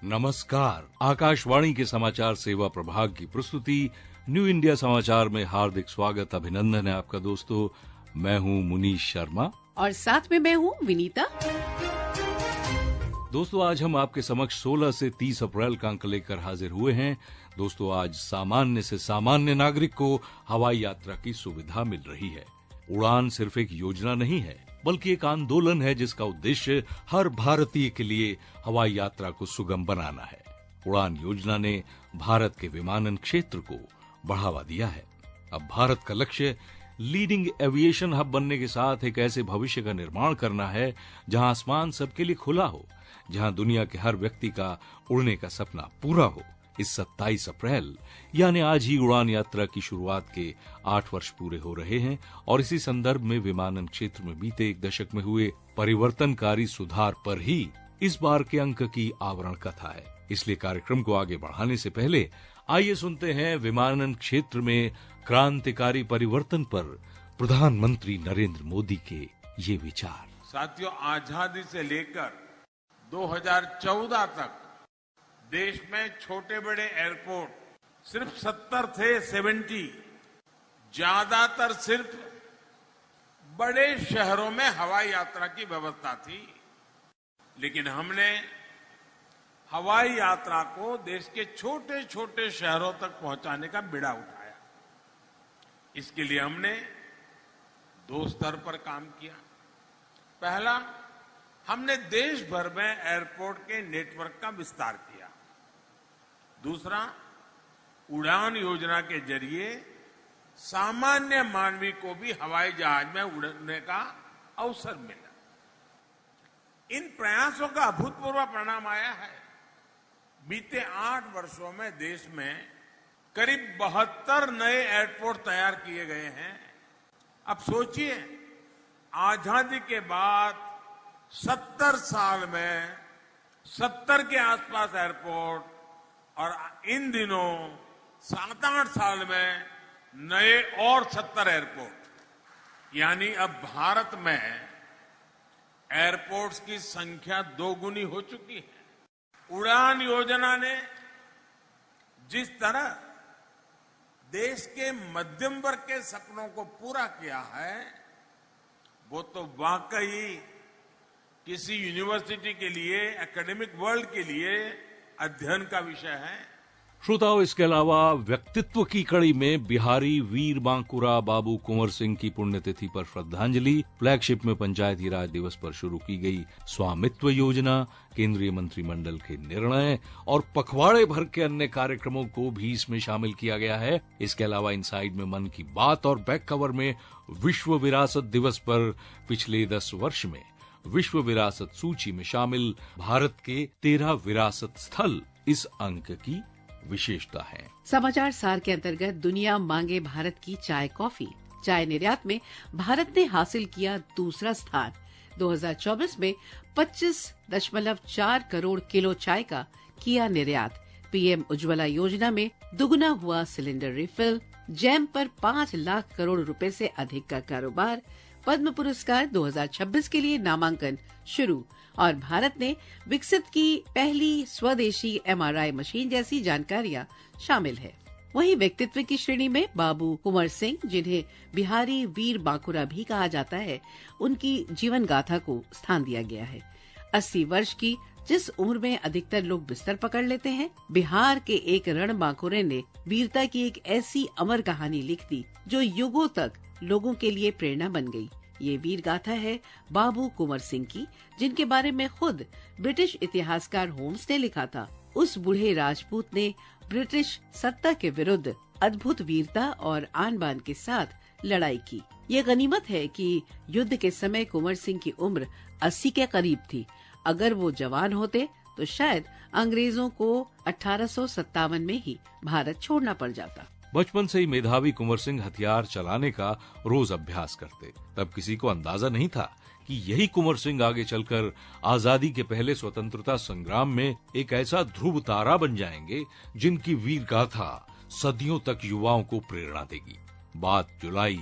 नमस्कार। आकाशवाणी के समाचार सेवा प्रभाग की प्रस्तुति न्यू इंडिया समाचार में हार्दिक स्वागत, अभिनंदन है आपका दोस्तों। मैं हूं मुनीश शर्मा और साथ में मैं हूं विनीता। दोस्तों, आज हम आपके समक्ष 16 से 30 अप्रैल का अंक लेकर हाजिर हुए हैं। दोस्तों, आज सामान्य से सामान्य नागरिक को हवाई यात्रा की सुविधा मिल रही है। उड़ान सिर्फ एक योजना नहीं है, बल्कि एक आंदोलन है जिसका उद्देश्य हर भारतीय के लिए हवाई यात्रा को सुगम बनाना है। उड़ान योजना ने भारत के विमानन क्षेत्र को बढ़ावा दिया है। अब भारत का लक्ष्य लीडिंग एविएशन हब बनने के साथ एक ऐसे भविष्य का निर्माण करना है जहां आसमान सबके लिए खुला हो, जहां दुनिया के हर व्यक्ति का उड़ने का सपना पूरा हो। इस 27 अप्रैल यानी आज ही उड़ान यात्रा की शुरुआत के 8 वर्ष पूरे हो रहे हैं और इसी संदर्भ में विमानन क्षेत्र में बीते एक दशक में हुए परिवर्तनकारी सुधार पर ही इस बार के अंक की आवरण कथा है। इसलिए कार्यक्रम को आगे बढ़ाने से पहले आइए सुनते हैं विमानन क्षेत्र में क्रांतिकारी परिवर्तन पर प्रधानमंत्री नरेंद्र मोदी के ये विचार। साथियों, आजादी से लेकर 2014 तक देश में छोटे बड़े एयरपोर्ट सिर्फ 70 थे, 70। ज्यादातर सिर्फ बड़े शहरों में हवाई यात्रा की व्यवस्था थी। लेकिन हमने हवाई यात्रा को देश के छोटे छोटे शहरों तक पहुंचाने का बीड़ा उठाया। इसके लिए हमने 2 स्तर पर काम किया। पहला, हमने देश भर में एयरपोर्ट के नेटवर्क का विस्तार किया। दूसरा, उड़ान योजना के जरिए सामान्य मानवी को भी हवाई जहाज में उड़ने का अवसर मिला। इन प्रयासों का अभूतपूर्व परिणाम आया है। बीते 8 वर्षों में देश में करीब 72 नए एयरपोर्ट तैयार किए गए हैं। अब सोचिए, आजादी के बाद 70 साल में 70 के आसपास एयरपोर्ट और इन दिनों 7-8 साल में नए और 70 एयरपोर्ट, यानी अब भारत में एयरपोर्ट्स की संख्या 2 गुनी हो चुकी है। उड़ान योजना ने जिस तरह देश के मध्यम वर्ग के सपनों को पूरा किया है, वो तो वाकई किसी यूनिवर्सिटी के लिए, एकेडमिक वर्ल्ड के लिए अध्ययन का विषय है। श्रोताओं, इसके अलावा व्यक्तित्व की कड़ी में बिहारी वीर बांकुरा बाबू कुंवर सिंह की पुण्यतिथि पर श्रद्धांजलि, फ्लैगशिप में पंचायती राज दिवस पर शुरू की गई स्वामित्व योजना, केंद्रीय मंत्रिमंडल के निर्णय और पखवाड़े भर के अन्य कार्यक्रमों को भी इसमें शामिल किया गया है। इसके अलावा इनसाइड में मन की बात और बैक कवर में विश्व विरासत दिवस पर पिछले 10 वर्ष में विश्व विरासत सूची में शामिल भारत के 13 विरासत स्थल इस अंक की विशेषता है। समाचार सार के अंतर्गत दुनिया मांगे भारत की चाय कॉफी। चाय निर्यात में भारत ने हासिल किया दूसरा स्थान। 2024 में 25.4 करोड़ किलो चाय का किया निर्यात। पीएम उज्ज्वला योजना में दुगुना हुआ सिलेंडर रिफिल। जैम पर 5 लाख करोड़ रुपए से अधिक का कारोबार। पद्म पुरस्कार 2026 के लिए नामांकन शुरू और भारत ने विकसित की पहली स्वदेशी एमआरआई मशीन जैसी जानकारियां शामिल है। वहीं व्यक्तित्व की श्रेणी में बाबू कुंवर सिंह, जिन्हें बिहारी वीर बांकुरा भी कहा जाता है, उनकी जीवन गाथा को स्थान दिया गया है। 80 वर्ष की जिस उम्र में अधिकतर लोग बिस्तर पकड़ लेते हैं, बिहार के एक रण बांकुरे ने वीरता की एक ऐसी अमर कहानी लिख दी जो युगों तक लोगों के लिए प्रेरणा बन गई। ये वीर गाथा है बाबू कुंवर सिंह की, जिनके बारे में खुद ब्रिटिश इतिहासकार होम्स ने लिखा था। उस बूढ़े राजपूत ने ब्रिटिश सत्ता के विरुद्ध अद्भुत वीरता और आन बान के साथ लड़ाई की। ये गनीमत है कि युद्ध के समय कुंवर सिंह की उम्र 80 के करीब थी। अगर वो जवान होते तो शायद अंग्रेजों को 1857 में ही भारत छोड़ना पड़ जाता। बचपन से ही मेधावी कुंवर सिंह हथियार चलाने का रोज अभ्यास करते। तब किसी को अंदाजा नहीं था कि यही कुंवर सिंह आगे चलकर आजादी के पहले स्वतंत्रता संग्राम में एक ऐसा ध्रुव तारा बन जाएंगे जिनकी वीर गाथा सदियों तक युवाओं को प्रेरणा देगी। बात जुलाई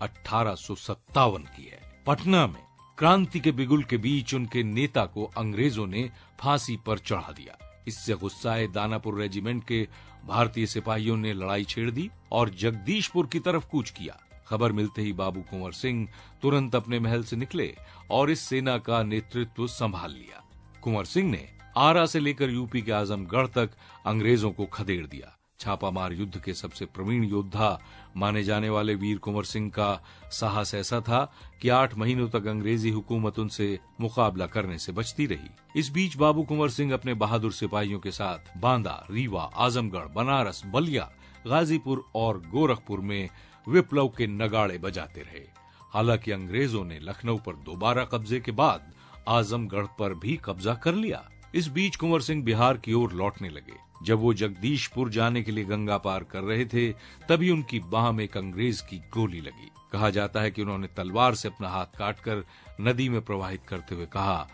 1857 की है। पटना में क्रांति के बिगुल के बीच उनके नेता को अंग्रेजों ने फांसी पर चढ़ा दिया। इससे गुस्साए दानापुर रेजिमेंट के भारतीय सिपाहियों ने लड़ाई छेड़ दी और जगदीशपुर की तरफ कूच किया। खबर मिलते ही बाबू कुंवर सिंह तुरंत अपने महल से निकले और इस सेना का नेतृत्व संभाल लिया। कुंवर सिंह ने आरा से लेकर यूपी के आजमगढ़ तक अंग्रेजों को खदेड़ दिया। छापामार युद्ध के सबसे प्रवीण योद्धा माने जाने वाले वीर कुंवर सिंह का साहस ऐसा था कि 8 महीनों तक अंग्रेजी हुकूमत उनसे मुकाबला करने से बचती रही। इस बीच बाबू कुंवर सिंह अपने बहादुर सिपाहियों के साथ बांदा, रीवा, आजमगढ़, बनारस, बलिया, गाजीपुर और गोरखपुर में विप्लव के नगाड़े बजाते रहे। हालांकि अंग्रेजों ने लखनऊ पर दोबारा कब्जे के बाद आजमगढ़ पर भी कब्जा कर लिया। इस बीच कुंवर सिंह बिहार की ओर लौटने लगे। जब वो जगदीशपुर जाने के लिए गंगा पार कर रहे थे, तभी उनकी बाह में एक अंग्रेज की गोली लगी। कहा जाता है कि उन्होंने तलवार से अपना हाथ काटकर नदी में प्रवाहित करते हुए कहा,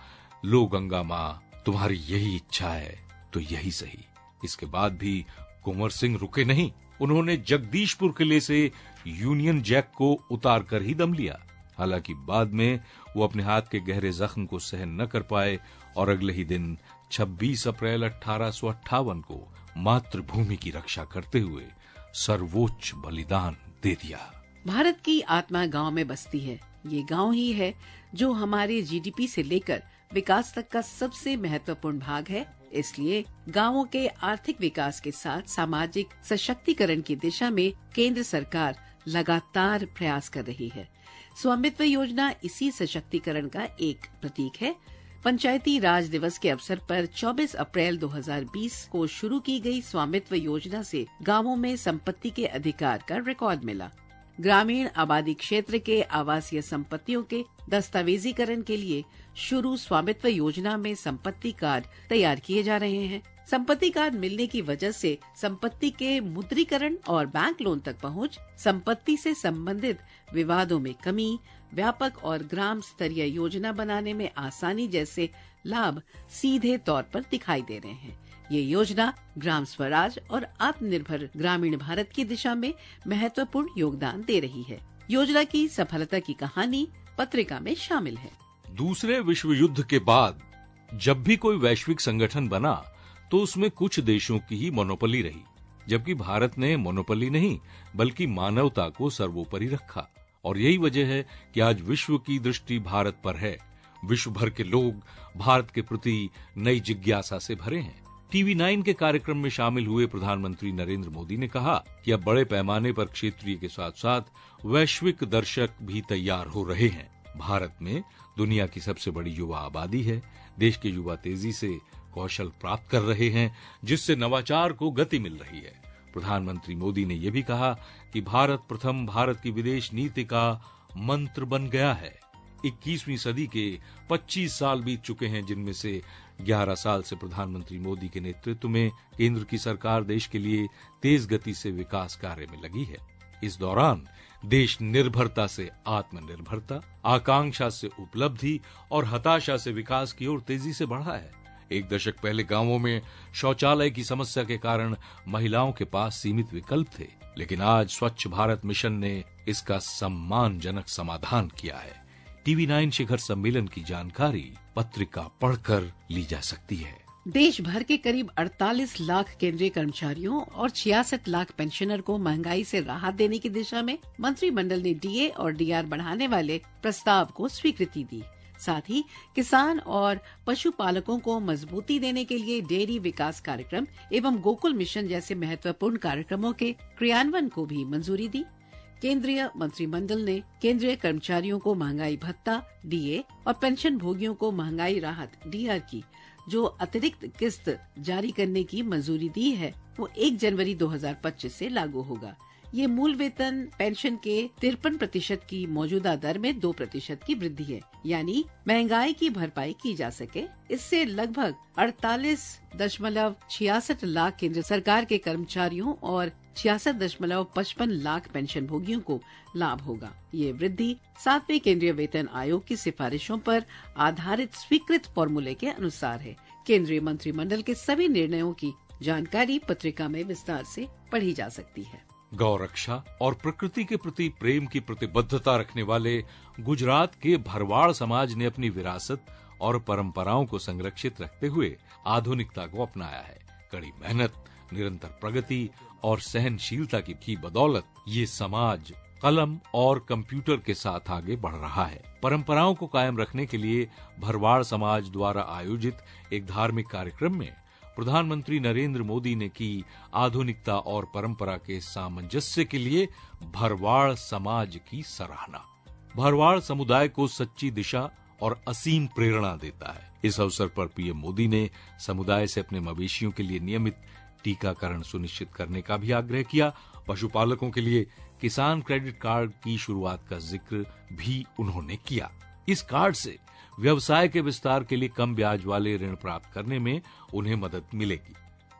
लो गंगा माँ, तुम्हारी यही इच्छा है तो यही सही। इसके बाद भी कुंवर सिंह रुके नहीं। उन्होंने जगदीशपुर किले से यूनियन जैक को उतार कर ही दम लिया। हालांकि बाद में वो अपने हाथ के गहरे जख्म को सहन न कर पाए और अगले ही दिन 26 अप्रैल 1858 को मातृभूमि की रक्षा करते हुए सर्वोच्च बलिदान दे दिया। भारत की आत्मा गांव में बसती है। ये गांव ही है जो हमारे जीडीपी से लेकर विकास तक का सबसे महत्वपूर्ण भाग है। इसलिए गांवों के आर्थिक विकास के साथ सामाजिक सशक्तिकरण की दिशा में केंद्र सरकार लगातार प्रयास कर रही है। स्वामित्व योजना इसी सशक्तिकरण का एक प्रतीक है। पंचायती राज दिवस के अवसर पर 24 अप्रैल 2020 को शुरू की गई स्वामित्व योजना से गांवों में संपत्ति के अधिकार का रिकॉर्ड मिला। ग्रामीण आबादी क्षेत्र के आवासीय संपत्तियों के दस्तावेजीकरण के लिए शुरू स्वामित्व योजना में संपत्ति कार्ड तैयार किए जा रहे हैं। संपत्ति कार्ड मिलने की वजह से संपत्ति के मुद्रीकरण और बैंक लोन तक पहुंच, संपत्ति से संबंधित विवादों में कमी, व्यापक और ग्राम स्तरीय योजना बनाने में आसानी जैसे लाभ सीधे तौर पर दिखाई दे रहे हैं। ये योजना ग्राम स्वराज और आत्मनिर्भर ग्रामीण भारत की दिशा में महत्वपूर्ण योगदान दे रही है। योजना की सफलता की कहानी पत्रिका में शामिल है। दूसरे विश्व युद्ध के बाद जब भी कोई वैश्विक संगठन बना तो उसमें कुछ देशों की ही मोनोपोली रही, जबकि भारत ने मोनोपोली नहीं बल्कि मानवता को सर्वोपरि रखा। और यही वजह है कि आज विश्व की दृष्टि भारत पर है। विश्व भर के लोग भारत के प्रति नई जिज्ञासा से भरे हैं। टीवी 9 के कार्यक्रम में शामिल हुए प्रधानमंत्री नरेंद्र मोदी ने कहा कि अब बड़े पैमाने पर क्षेत्रीय के साथ साथ वैश्विक दर्शक भी तैयार हो रहे हैं। भारत में दुनिया की सबसे बड़ी युवा आबादी है। देश के युवा तेजी से कौशल प्राप्त कर रहे हैं, जिससे नवाचार को गति मिल रही है। प्रधानमंत्री मोदी ने यह भी कहा कि भारत प्रथम भारत की विदेश नीति का मंत्र बन गया है। 21वीं सदी के 25 साल बीत चुके हैं, जिनमें से 11 साल से प्रधानमंत्री मोदी के नेतृत्व में केंद्र की सरकार देश के लिए तेज गति से विकास कार्य में लगी है। इस दौरान देश निर्भरता से आत्मनिर्भरता, आकांक्षा से उपलब्धि और हताशा से विकास की ओर तेजी से बढ़ा है। एक दशक पहले गांवों में शौचालय की समस्या के कारण महिलाओं के पास सीमित विकल्प थे, लेकिन आज स्वच्छ भारत मिशन ने इसका सम्मानजनक समाधान किया है। टीवी 9 शिखर सम्मेलन की जानकारी पत्रिका पढ़कर ली जा सकती है। देश भर के करीब 48 लाख केंद्रीय कर्मचारियों और 66 लाख पेंशनर को महंगाई से राहत देने की दिशा में मंत्रिमंडल ने डीए और डीआर बढ़ाने वाले प्रस्ताव को स्वीकृति दी। साथ ही किसान और पशुपालकों को मजबूती देने के लिए डेयरी विकास कार्यक्रम एवं गोकुल मिशन जैसे महत्वपूर्ण कार्यक्रमों के क्रियान्वयन को भी मंजूरी दी। केंद्रीय मंत्रिमंडल ने केंद्रीय कर्मचारियों को महंगाई भत्ता डीए और पेंशन भोगियों को महंगाई राहत डीआर की जो अतिरिक्त किस्त जारी करने की मंजूरी दी है, वो 1 जनवरी 2025 से लागू होगा। ये मूल वेतन पेंशन के 53% की मौजूदा दर में 2% की वृद्धि है, यानी महंगाई की भरपाई की जा सके। इससे लगभग 48.66 लाख केंद्र सरकार के कर्मचारियों और 66.55 लाख पेंशन भोगियों को लाभ होगा। ये वृद्धि 7वें केंद्रीय वेतन आयोग की सिफारिशों पर आधारित स्वीकृत फॉर्मूले के अनुसार है। केंद्रीय मंत्रिमंडल के सभी निर्णयों की जानकारी पत्रिका में विस्तार से पढ़ी जा सकती है। गौ रक्षा और प्रकृति के प्रति प्रेम की प्रतिबद्धता रखने वाले गुजरात के भरवाड़ समाज ने अपनी विरासत और परंपराओं को संरक्षित रखते हुए आधुनिकता को अपनाया है। कड़ी मेहनत, निरंतर प्रगति और सहनशीलता की बदौलत ये समाज कलम और कंप्यूटर के साथ आगे बढ़ रहा है। परंपराओं को कायम रखने के लिए भरवाड़ समाज द्वारा आयोजित एक धार्मिक कार्यक्रम में प्रधानमंत्री नरेंद्र मोदी ने की आधुनिकता और परंपरा के सामंजस्य के लिए भरवाड़ समाज की सराहना। भरवाड़ समुदाय को सच्ची दिशा और असीम प्रेरणा देता है। इस अवसर पर पीएम मोदी ने समुदाय से अपने मवेशियों के लिए नियमित टीकाकरण सुनिश्चित करने का भी आग्रह किया। पशुपालकों के लिए किसान क्रेडिट कार्ड की शुरुआत का जिक्र भी उन्होंने किया। इस कार्ड से व्यवसाय के विस्तार के लिए कम ब्याज वाले ऋण प्राप्त करने में उन्हें मदद मिलेगी।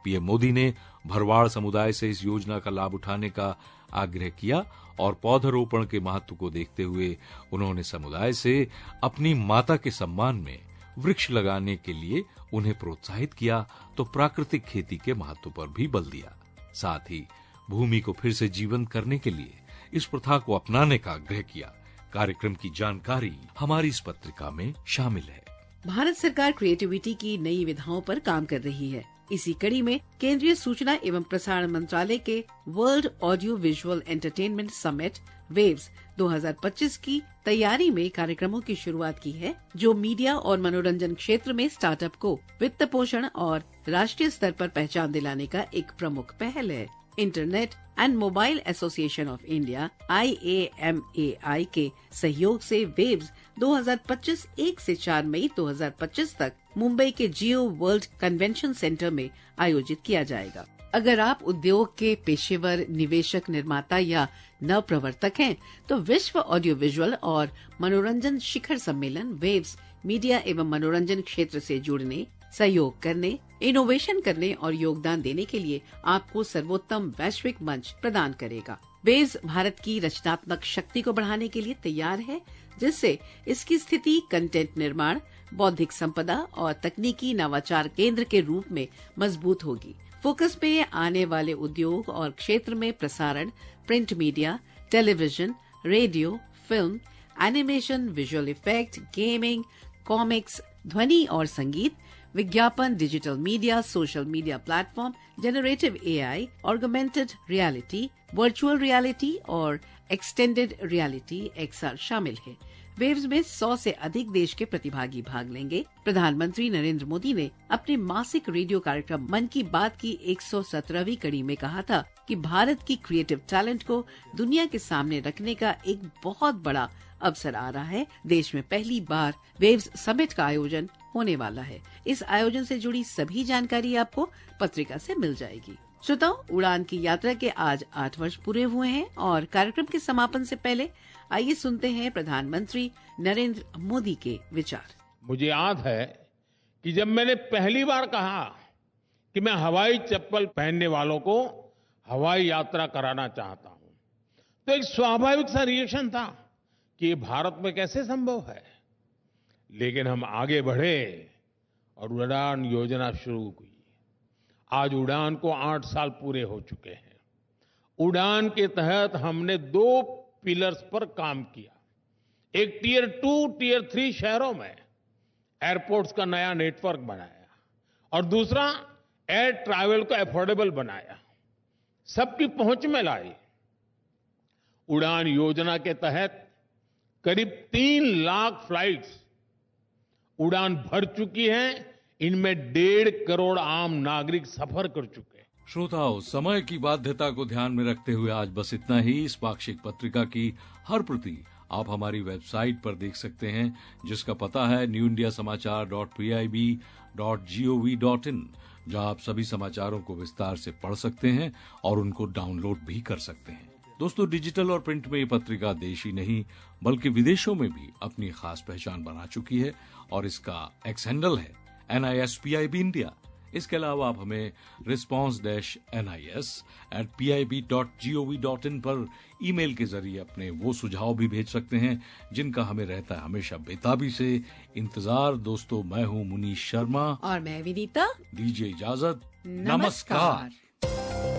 पीएम मोदी ने भरवाड़ समुदाय से इस योजना का लाभ उठाने का आग्रह किया और पौधारोपण के महत्व को देखते हुए उन्होंने समुदाय से अपनी माता के सम्मान में वृक्ष लगाने के लिए उन्हें प्रोत्साहित किया तो प्राकृतिक खेती के महत्व पर भी बल दिया। साथ ही भूमि को फिर से जीवंत करने के लिए इस प्रथा को अपनाने का आग्रह किया। कार्यक्रम की जानकारी हमारी इस पत्रिका में शामिल है। भारत सरकार क्रिएटिविटी की नई विधाओं पर काम कर रही है। इसी कड़ी में केंद्रीय सूचना एवं प्रसारण मंत्रालय के world audio visual entertainment summit waves 2025 की तैयारी में कार्यक्रमों की शुरुआत की है, जो मीडिया और मनोरंजन क्षेत्र में स्टार्टअप को वित्त पोषण और राष्ट्रीय स्तर पर पहचान दिलाने का एक प्रमुख पहल है। Internet and mobile association of India IAMAI के सहयोग से वेव्स 2025 1 से 4 मई 2025 तक मुंबई के जियो वर्ल्ड कन्वेंशन सेंटर में आयोजित किया जाएगा। अगर आप उद्योग के पेशेवर, निवेशक, निर्माता या नवप्रवर्तक हैं, तो विश्व ऑडियो विजुअल और मनोरंजन शिखर सम्मेलन वेव्स मीडिया एवं मनोरंजन क्षेत्र से जुड़ने, सहयोग करने, इनोवेशन करने और योगदान देने के लिए आपको सर्वोत्तम वैश्विक मंच प्रदान करेगा। वेव्स भारत की रचनात्मक शक्ति को बढ़ाने के लिए तैयार है, जिससे इसकी स्थिति कंटेंट निर्माण, बौद्धिक संपदा और तकनीकी नवाचार केंद्र के रूप में मजबूत होगी। फोकस में आने वाले उद्योग और क्षेत्र में प्रसारण, print media, television, radio, film, animation, visual effect, gaming, comics, ध्वनि और संगीत, विज्ञापन, digital media, social media platform, generative AI, augmented reality, virtual reality और एक्सटेंडेड रियलिटी XR शामिल है। वेव्स में 100 से अधिक देश के प्रतिभागी भाग लेंगे। प्रधानमंत्री नरेंद्र मोदी ने अपने मासिक रेडियो कार्यक्रम मन की बात की 117वीं कड़ी में कहा था कि भारत की क्रिएटिव टैलेंट को दुनिया के सामने रखने का एक बहुत बड़ा अवसर आ रहा है। देश में पहली बार वेव्स समिट का आयोजन होने वाला है। इस आयोजन से जुड़ी सभी जानकारी आपको पत्रिका से मिल जाएगी। श्रोताओ, उड़ान की यात्रा के आज 8 वर्ष पूरे हुए हैं और कार्यक्रम के समापन से पहले आइए सुनते हैं प्रधानमंत्री नरेंद्र मोदी के विचार। मुझे याद है कि जब मैंने पहली बार कहा कि मैं हवाई चप्पल पहनने वालों को हवाई यात्रा कराना चाहता हूं, तो एक स्वाभाविक सा रिएक्शन था कि ये भारत में कैसे संभव है। लेकिन हम आगे बढ़े और उड़ान योजना शुरू हुई। आज उड़ान को 8 साल पूरे हो चुके हैं। उड़ान के तहत हमने 2 पिलर्स पर काम किया। एक टियर 2, टियर 3 शहरों में एयरपोर्ट्स का नया नेटवर्क बनाया और दूसरा एयर ट्रैवल को अफोर्डेबल बनाया, सबकी पहुंच में लाई। उड़ान योजना के तहत करीब 3 लाख फ्लाइट्स उड़ान भर चुकी हैं। इनमें 1.5 करोड़ आम नागरिक सफर कर चुके हैं। श्रोताओं, समय की बाध्यता को ध्यान में रखते हुए आज बस इतना ही। इस पाक्षिक पत्रिका की हर प्रति आप हमारी वेबसाइट पर देख सकते हैं, जिसका पता है newindiasamaachar.pib.gov.in, जहां आप सभी समाचारों को विस्तार से पढ़ सकते हैं और उनको डाउनलोड भी कर सकते हैं। दोस्तों, डिजिटल और प्रिंट में ये पत्रिका देश ही नहीं बल्कि विदेशों में भी अपनी खास पहचान बना चुकी है और इसका एक्स हैंडल है NISPIB इंडिया। इसके अलावा आप हमें response-nis@pib.gov.in पर ईमेल के जरिए अपने वो सुझाव भी भेज सकते हैं जिनका हमें रहता है हमेशा बेताबी से इंतजार। दोस्तों, मैं हूँ मुनीश शर्मा और मैं विनीता। दीजिए इजाजत। नमस्कार।